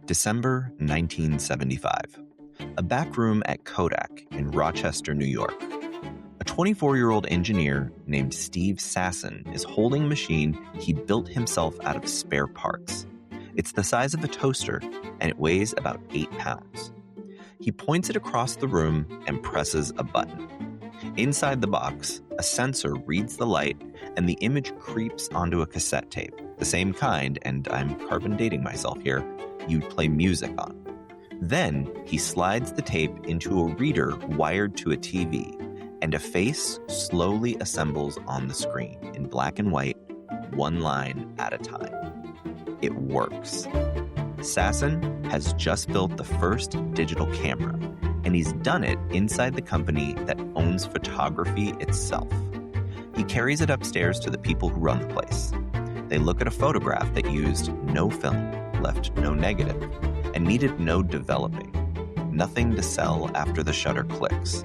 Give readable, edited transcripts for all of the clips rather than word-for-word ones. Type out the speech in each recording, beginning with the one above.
December 1975. A back room at Kodak in Rochester, New York. A 24-year-old engineer named Steve Sasson is holding a machine he built himself out of spare parts. It's the size of a toaster, and it weighs about 8 pounds. He points it across the room and presses a button. Inside the box, a sensor reads the light, and the image creeps onto a cassette tape, the same kind, and I'm carbon dating myself here, you'd play music on. Then he slides the tape into a reader wired to a TV, and a face slowly assembles on the screen in black and white, one line at a time. It works. Sasson has just built the first digital camera, and he's done it inside the company that owns photography itself. He carries it upstairs to the people who run the place. They look at a photograph that used no film, left no negative, and needed no developing. Nothing to sell after the shutter clicks.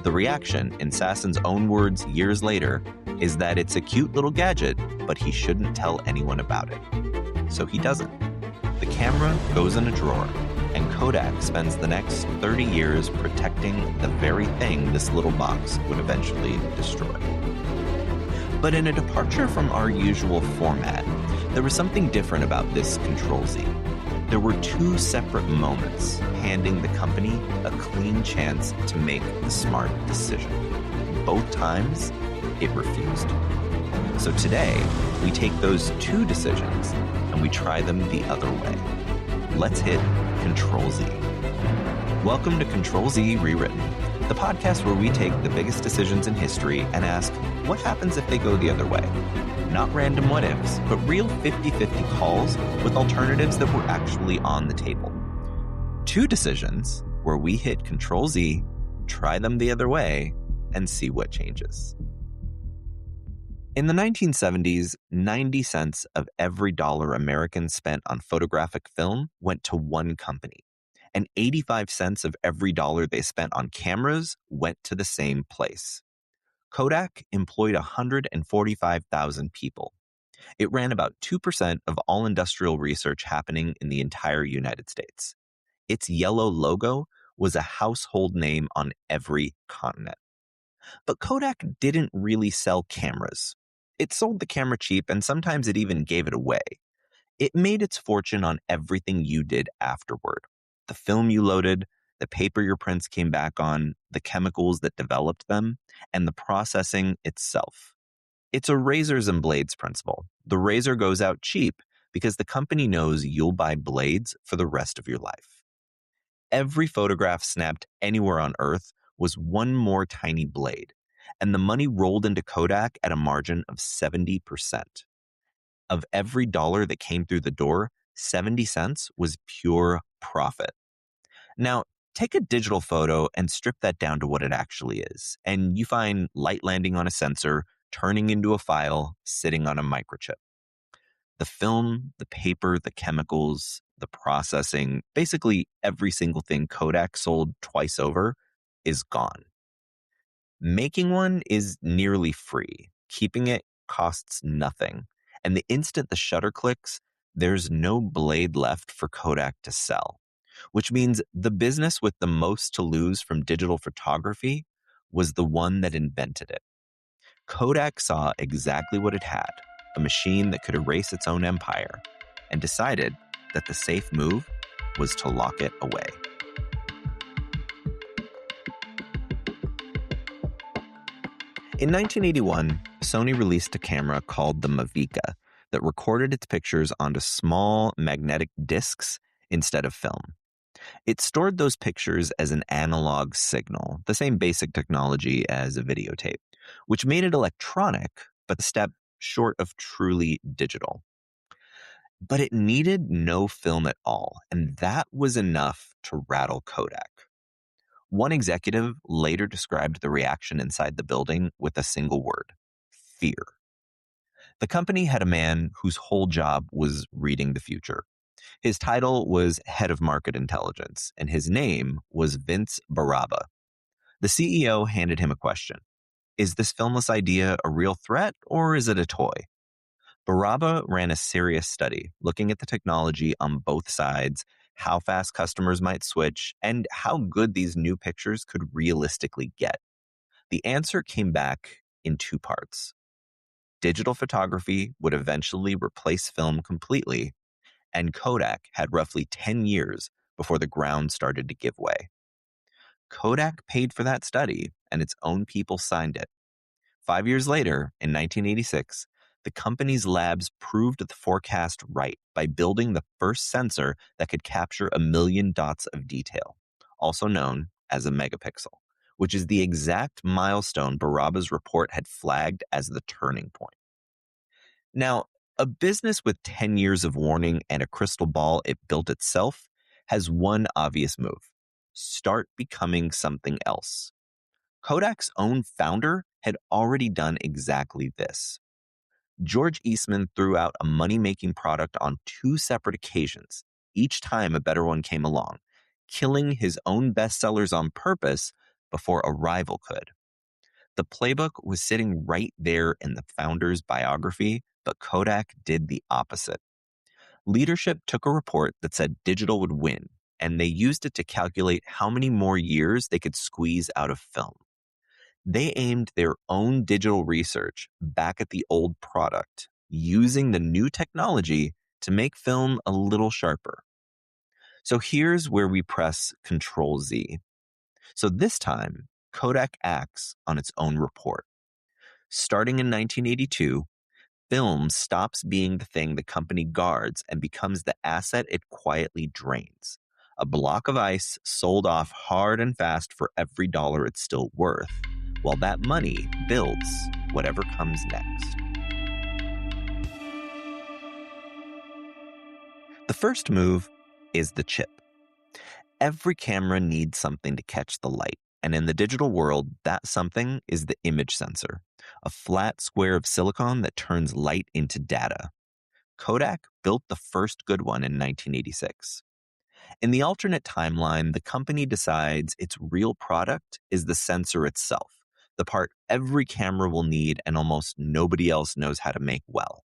The reaction, in Sasson's own words years later, is that it's a cute little gadget, but he shouldn't tell anyone about it. So he doesn't. The camera goes in a drawer, and Kodak spends the next 30 years protecting the very thing this little box would eventually destroy. But in a departure from our usual format, there was something different about this Control-Z. There were two separate moments handing the company a clean chance to make the smart decision. Both times, it refused. So today, we take those two decisions and we try them the other way. Let's hit Control-Z. Welcome to Control-Z Rewritten, the podcast where we take the biggest decisions in history and ask, what happens if they go the other way? Not random what-ifs, but real 50-50 calls with alternatives that were actually on the table. Two decisions where we hit Control-Z, try them the other way, and see what changes. In the 1970s, 90 cents of every dollar Americans spent on photographic film went to one company, and 85 cents of every dollar they spent on cameras went to the same place. Kodak employed 145,000 people. It ran about 2% of all industrial research happening in the entire United States. Its yellow logo was a household name on every continent. But Kodak didn't really sell cameras. It sold the camera cheap, and sometimes it even gave it away. It made its fortune on everything you did afterward. The film you loaded, the paper your prints came back on, the chemicals that developed them, and the processing itself. It's a razors and blades principle. The razor goes out cheap because the company knows you'll buy blades for the rest of your life. Every photograph snapped anywhere on Earth was one more tiny blade, and the money rolled into Kodak at a margin of 70%. Of every dollar that came through the door, 70 cents was pure profit. Now, take a digital photo and strip that down to what it actually is, and you find light landing on a sensor, turning into a file, sitting on a microchip. The film, the paper, the chemicals, the processing, basically every single thing Kodak sold twice over is gone. Making one is nearly free. Keeping it costs nothing. And the instant the shutter clicks, there's no blade left for Kodak to sell. Which means the business with the most to lose from digital photography was the one that invented it. Kodak saw exactly what it had, a machine that could erase its own empire, and decided that the safe move was to lock it away. In 1981, Sony released a camera called the Mavica that recorded its pictures onto small magnetic discs instead of film. It stored those pictures as an analog signal, the same basic technology as a videotape, which made it electronic, but a step short of truly digital. But it needed no film at all, and that was enough to rattle Kodak. One executive later described the reaction inside the building with a single word: fear. The company had a man whose whole job was reading the future. His title was Head of Market Intelligence, and his name was Vince Baraba. The CEO handed him a question. Is this filmless idea a real threat, or is it a toy? Baraba ran a serious study looking at the technology on both sides, how fast customers might switch, and how good these new pictures could realistically get. The answer came back in two parts. Digital photography would eventually replace film completely, and Kodak had roughly 10 years before the ground started to give way. Kodak paid for that study, and its own people signed it. 5 years later, in 1986, the company's labs proved the forecast right by building the first sensor that could capture 1 million dots of detail, also known as a megapixel, which is the exact milestone Baraba's report had flagged as the turning point. Now, a business with 10 years of warning and a crystal ball it built itself has one obvious move: start becoming something else. Kodak's own founder had already done exactly this. George Eastman threw out a money-making product on two separate occasions, each time a better one came along, killing his own bestsellers on purpose before a rival could. The playbook was sitting right there in the founder's biography, but Kodak did the opposite. Leadership took a report that said digital would win, and they used it to calculate how many more years they could squeeze out of film. They aimed their own digital research back at the old product, using the new technology to make film a little sharper. So here's where we press Control Z. So this time, Kodak acts on its own report. Starting in 1982, film stops being the thing the company guards and becomes the asset it quietly drains. A block of ice sold off hard and fast for every dollar it's still worth, while that money builds whatever comes next. The first move is the chip. Every camera needs something to catch the light, and in the digital world, that something is the image sensor, a flat square of silicon that turns light into data. Kodak built the first good one in 1986. In the alternate timeline, the company decides its real product is the sensor itself, the part every camera will need and almost nobody else knows how to make well.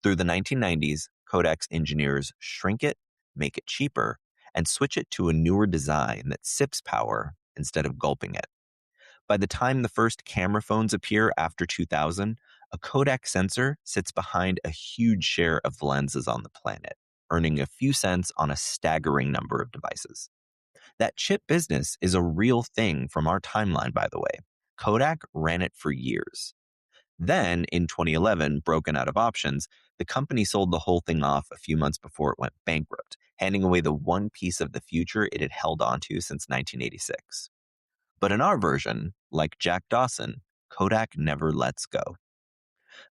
Through the 1990s, Kodak's engineers shrink it, make it cheaper, and switch it to a newer design that sips power instead of gulping it. By the time the first camera phones appear after 2000, a Kodak sensor sits behind a huge share of the lenses on the planet, earning a few cents on a staggering number of devices. That chip business is a real thing from our timeline, by the way. Kodak ran it for years. Then, in 2011, broken out of options, the company sold the whole thing off a few months before it went bankrupt, handing away the one piece of the future it had held onto since 1986. But in our version, like Jack Dawson, Kodak never lets go.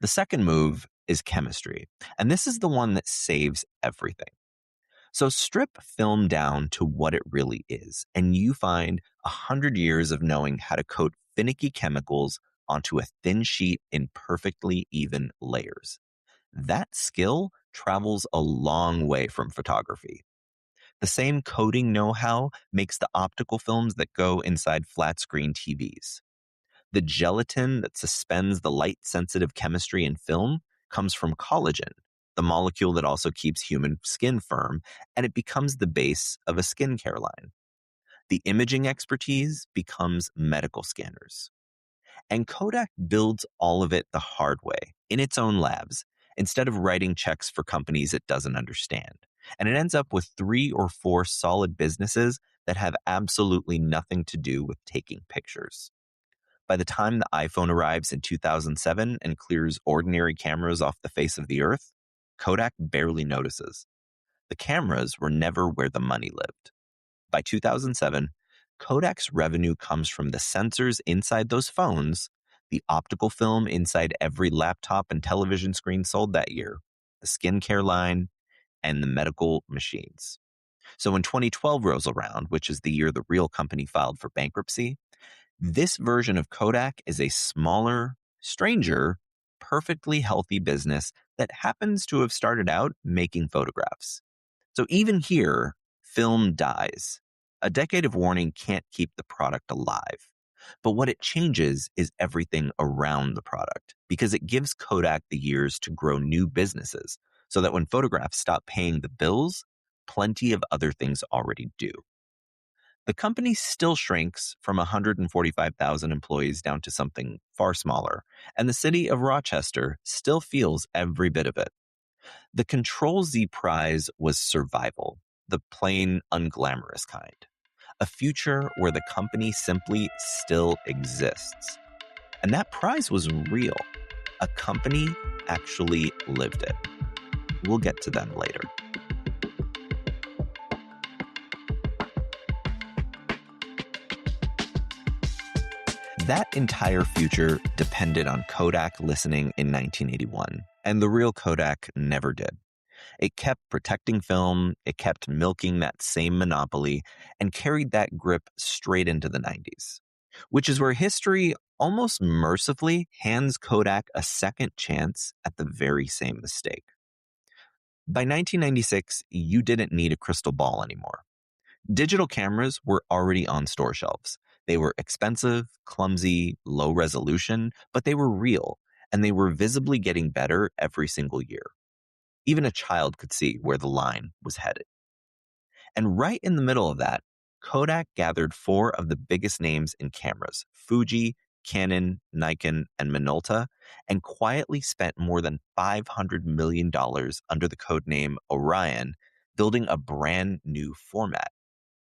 The second move is chemistry, and this is the one that saves everything. So strip film down to what it really is, and you find 100 years of knowing how to coat finicky chemicals onto a thin sheet in perfectly even layers. That skill travels a long way from photography. The same coating know-how makes the optical films that go inside flat-screen TVs. The gelatin that suspends the light-sensitive chemistry in film comes from collagen, the molecule that also keeps human skin firm, and it becomes the base of a skincare line. The imaging expertise becomes medical scanners. And Kodak builds all of it the hard way, in its own labs, instead of writing checks for companies it doesn't understand. And it ends up with 3 or 4 solid businesses that have absolutely nothing to do with taking pictures. By the time the iPhone arrives in 2007 and clears ordinary cameras off the face of the earth, Kodak barely notices. The cameras were never where the money lived. By 2007, Kodak's revenue comes from the sensors inside those phones, the optical film inside every laptop and television screen sold that year, the skincare line, and the medical machines. So when 2012 rolls around, which is the year the real company filed for bankruptcy, this version of Kodak is a smaller, stranger, perfectly healthy business that happens to have started out making photographs. So even here, film dies. A decade of warning can't keep the product alive. But what it changes is everything around the product because it gives Kodak the years to grow new businesses so that when photographs stop paying the bills, plenty of other things already do. The company still shrinks from 145,000 employees down to something far smaller, and the city of Rochester still feels every bit of it. The Control Z prize was survival, the plain, unglamorous kind. A future where the company simply still exists. And that prize was real. A company actually lived it. We'll get to them later. That entire future depended on Kodak listening in 1981, and the real Kodak never did. It kept protecting film, it kept milking that same monopoly, and carried that grip straight into the 90s, which is where history almost mercifully hands Kodak a second chance at the very same mistake. By 1996, you didn't need a crystal ball anymore. Digital cameras were already on store shelves. They were expensive, clumsy, low resolution, but they were real, and they were visibly getting better every single year. Even a child could see where the line was headed. And right in the middle of that, Kodak gathered four of the biggest names in cameras: Fuji, Canon, Nikon, and Minolta, and quietly spent more than $500 million under the codename Orion, building a brand new format.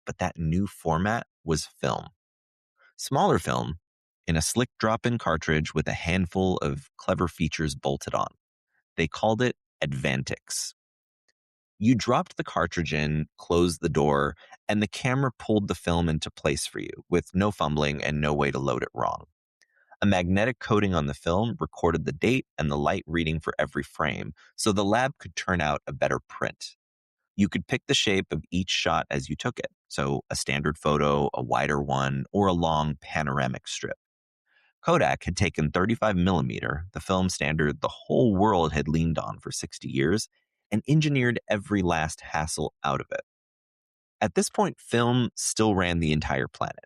But that new format was film. Smaller film, in a slick drop-in cartridge with a handful of clever features bolted on. They called it Advantix. You dropped the cartridge in, closed the door, and the camera pulled the film into place for you, with no fumbling and no way to load it wrong. A magnetic coating on the film recorded the date and the light reading for every frame, so the lab could turn out a better print. You could pick the shape of each shot as you took it, so a standard photo, a wider one, or a long panoramic strip. Kodak had taken 35 millimeter, the film standard the whole world had leaned on for 60 years, and engineered every last hassle out of it. At this point, film still ran the entire planet.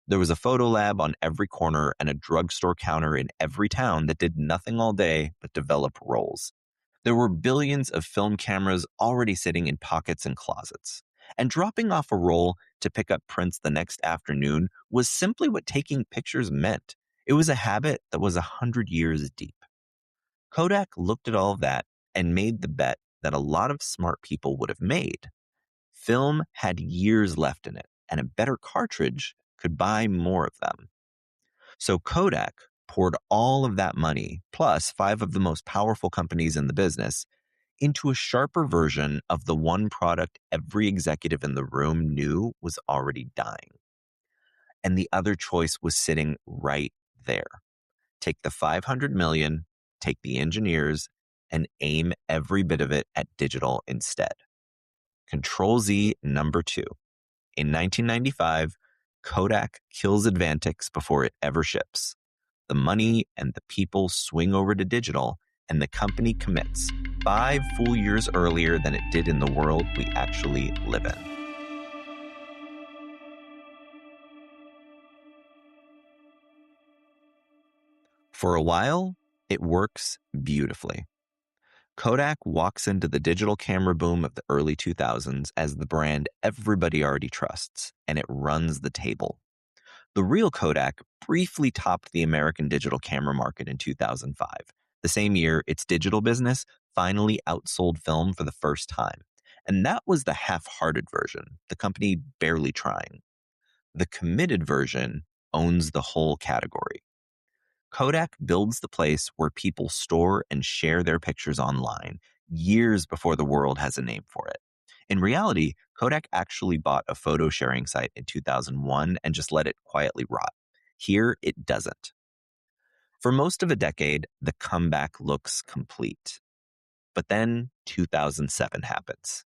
There was a photo lab on every corner and a drugstore counter in every town that did nothing all day but develop rolls. There were billions of film cameras already sitting in pockets and closets. And dropping off a roll to pick up prints the next afternoon was simply what taking pictures meant. It was a habit that was 100 years deep. Kodak looked at all of that and made the bet that a lot of smart people would have made. Film had years left in it, and a better cartridge could buy more of them. So Kodak poured all of that money, plus five of the most powerful companies in the business, into a sharper version of the one product every executive in the room knew was already dying. And the other choice was sitting right there. Take the 500 million, take the engineers, and aim every bit of it at digital instead. Control Z number 2. In 1995, Kodak kills Advantix before it ever ships. The money and the people swing over to digital, and the company commits 5 full years earlier than it did in the world we actually live in. For a while, it works beautifully. Kodak walks into the digital camera boom of the early 2000s as the brand everybody already trusts, and it runs the table. The real Kodak briefly topped the American digital camera market in 2005, the same year its digital business finally outsold film for the first time. And that was the half-hearted version, the company barely trying. The committed version owns the whole category. Kodak builds the place where people store and share their pictures online years before the world has a name for it. In reality, Kodak actually bought a photo sharing site in 2001 and just let it quietly rot. Here, it doesn't. For most of a decade, the comeback looks complete. But then 2007 happens.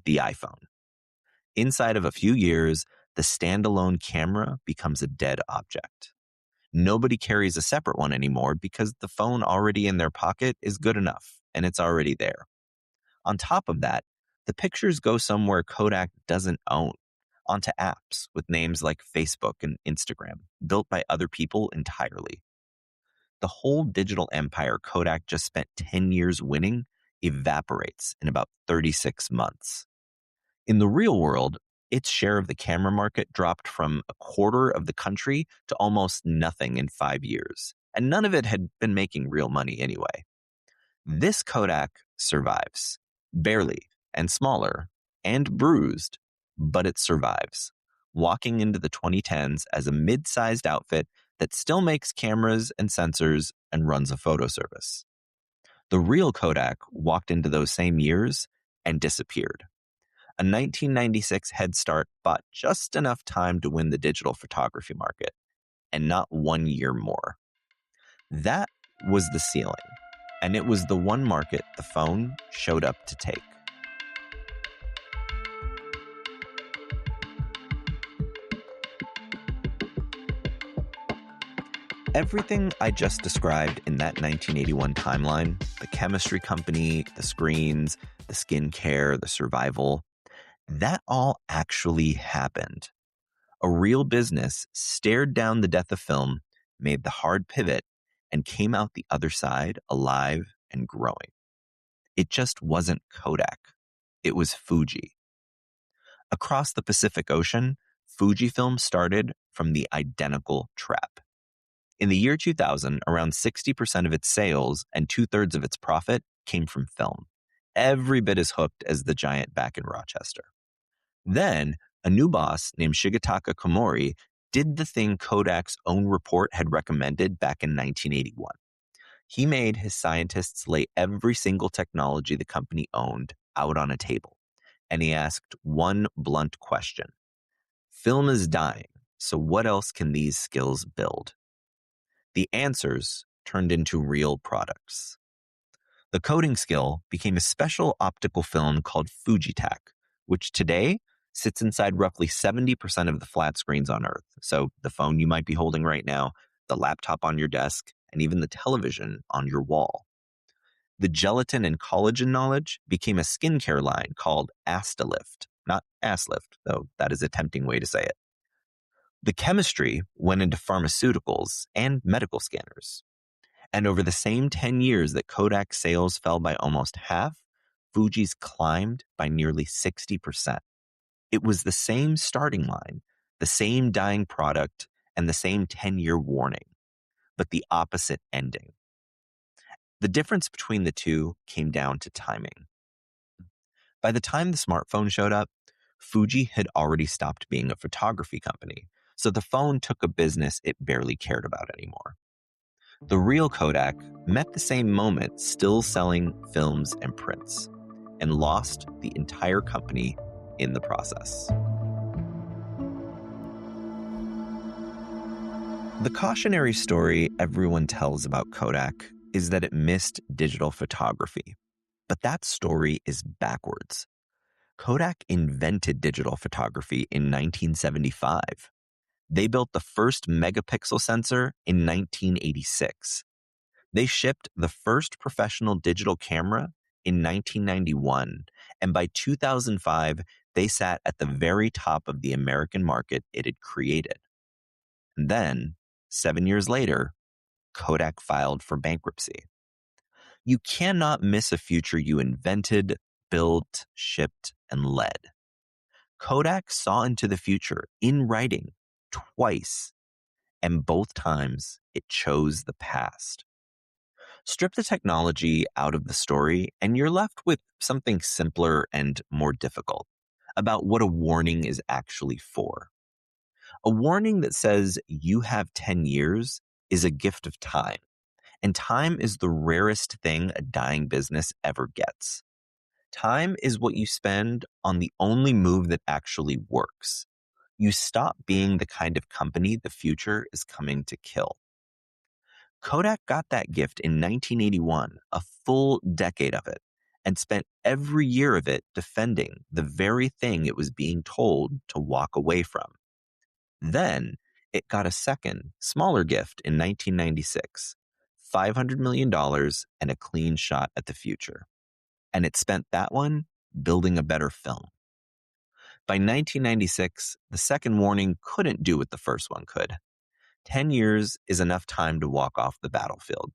The iPhone. Inside of a few years, the standalone camera becomes a dead object. Nobody carries a separate one anymore because the phone already in their pocket is good enough, and it's already there. On top of that, the pictures go somewhere Kodak doesn't own. onto apps with names like Facebook and Instagram, built by other people entirely. The whole digital empire Kodak just spent 10 years winning evaporates in about 36 months. In the real world, its share of the camera market dropped from a quarter of the country to almost nothing in 5 years, and none of it had been making real money anyway. This Kodak survives, barely, and smaller, and bruised, but it survives, walking into the 2010s as a mid-sized outfit that still makes cameras and sensors and runs a photo service. The real Kodak walked into those same years and disappeared. A 1996 head start bought just enough time to win the digital photography market, and not 1 year more. That was the ceiling, and it was the one market the phone showed up to take. Everything I just described in that 1981 timeline, the chemistry company, the screens, the skincare, the survival, that all actually happened. A real business stared down the death of film, made the hard pivot, and came out the other side alive and growing. It just wasn't Kodak. It was Fuji. Across the Pacific Ocean, Fujifilm started from the identical trap. In the year 2000, around 60% of its sales and 2/3 of its profit came from film. Every bit as hooked as the giant back in Rochester. Then, a new boss named Shigetaka Komori did the thing Kodak's own report had recommended back in 1981. He made his scientists lay every single technology the company owned out on a table, and he asked one blunt question. Film is dying, so what else can these skills build? The answers turned into real products. The coding skill became a special optical film called Fujitac, which today sits inside roughly 70% of the flat screens on Earth. So the phone you might be holding right now, the laptop on your desk, and even the television on your wall. The gelatin and collagen knowledge became a skincare line called Astalift, not Asslift, though that is a tempting way to say it. The chemistry went into pharmaceuticals and medical scanners. And over the same 10 years that Kodak's sales fell by almost half, Fuji's climbed by nearly 60%. It was the same starting line, the same dying product, and the same 10-year warning, but the opposite ending. The difference between the two came down to timing. By the time the smartphone showed up, Fuji had already stopped being a photography company, so the phone took a business it barely cared about anymore. The real Kodak met the same moment still selling films and prints, and lost the entire company in the process. The cautionary story everyone tells about Kodak is that it missed digital photography. But that story is backwards. Kodak invented digital photography in 1975. They built the first megapixel sensor in 1986. They shipped the first professional digital camera in 1991, and by 2005, they sat at the very top of the American market it had created. And then, 7 years later, Kodak filed for bankruptcy. You cannot miss a future you invented, built, shipped, and led. Kodak saw into the future in writing twice, and both times it chose the past. Strip the technology out of the story, and you're left with something simpler and more difficult about what a warning is actually for. A warning that says you have 10 years is a gift of time, and time is the rarest thing a dying business ever gets. Time is what you spend on the only move that actually works. You stop being the kind of company the future is coming to kill. Kodak got that gift in 1981, a full decade of it, and spent every year of it defending the very thing it was being told to walk away from. Then it got a second, smaller gift in 1996, $500 million and a clean shot at the future. And it spent that one building a better film. By 1996, the second warning couldn't do what the first one could. 10 years is enough time to walk off the battlefield.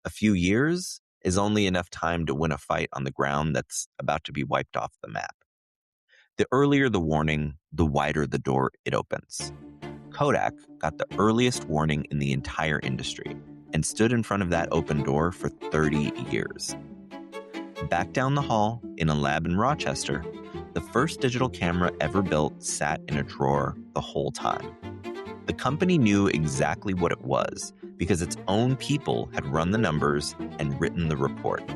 A few years is only enough time to win a fight on the ground that's about to be wiped off the map. The earlier the warning, the wider the door it opens. Kodak got the earliest warning in the entire industry and stood in front of that open door for 30 years. Back down the hall, in a lab in Rochester, the first digital camera ever built sat in a drawer the whole time. The company knew exactly what it was because its own people had run the numbers and written the report.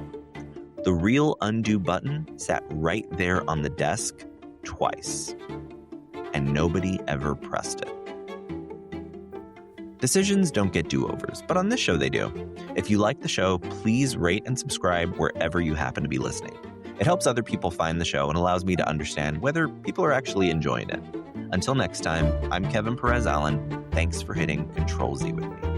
The real undo button sat right there on the desk twice, and nobody ever pressed it. Decisions don't get do-overs, but on this show they do. If you like the show, please rate and subscribe wherever you happen to be listening. It helps other people find the show and allows me to understand whether people are actually enjoying it. Until next time, I'm Kevin Perez Allen. Thanks for hitting Control Z with me.